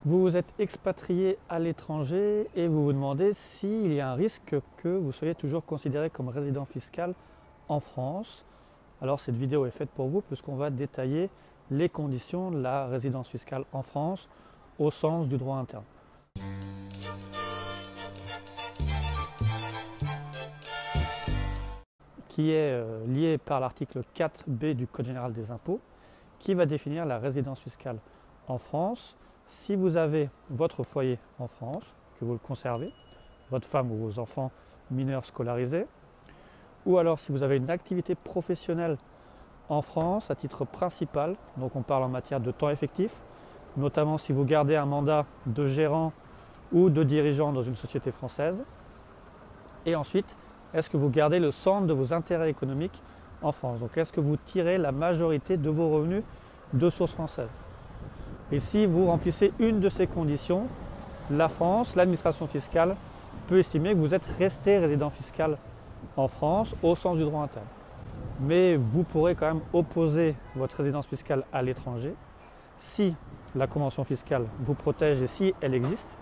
Vous vous êtes expatrié à l'étranger et vous vous demandez s'il y a un risque que vous soyez toujours considéré comme résident fiscal en France. Alors cette vidéo est faite pour vous puisqu'on va détailler les conditions de la résidence fiscale en France au sens du droit interne. Qui est lié par l'article 4B du Code général des impôts qui va définir la résidence fiscale en France. Si vous avez votre foyer en France, que vous le conservez, votre femme ou vos enfants mineurs scolarisés, ou alors si vous avez une activité professionnelle en France à titre principal, donc on parle en matière de temps effectif, notamment si vous gardez un mandat de gérant ou de dirigeant dans une société française, et ensuite, est-ce que vous gardez le centre de vos intérêts économiques en France? Donc est-ce que vous tirez la majorité de vos revenus de sources françaises? Et si vous remplissez une de ces conditions, la France, l'administration fiscale, peut estimer que vous êtes resté résident fiscal en France au sens du droit interne. Mais vous pourrez quand même opposer votre résidence fiscale à l'étranger si la convention fiscale vous protège et si elle existe,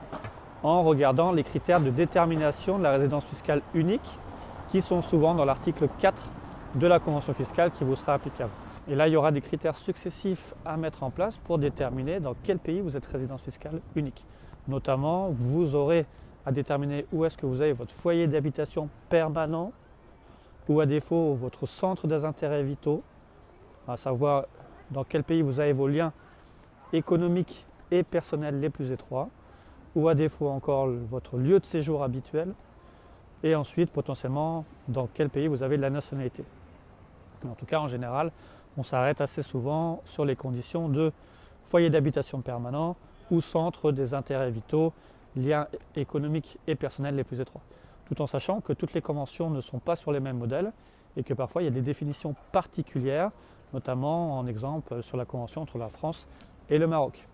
en regardant les critères de détermination de la résidence fiscale unique qui sont souvent dans l'article 4 de la convention fiscale qui vous sera applicable. Et là, il y aura des critères successifs à mettre en place pour déterminer dans quel pays vous êtes résidence fiscale unique. Notamment, vous aurez à déterminer où est-ce que vous avez votre foyer d'habitation permanent ou à défaut votre centre des intérêts vitaux, à savoir dans quel pays vous avez vos liens économiques et personnels les plus étroits, ou à défaut encore votre lieu de séjour habituel, et ensuite potentiellement dans quel pays vous avez de la nationalité. En tout cas, en général, on s'arrête assez souvent sur les conditions de foyer d'habitation permanent ou centre des intérêts vitaux, liens économiques et personnels les plus étroits. Tout en sachant que toutes les conventions ne sont pas sur les mêmes modèles et que parfois il y a des définitions particulières, notamment en exemple sur la convention entre la France et le Maroc.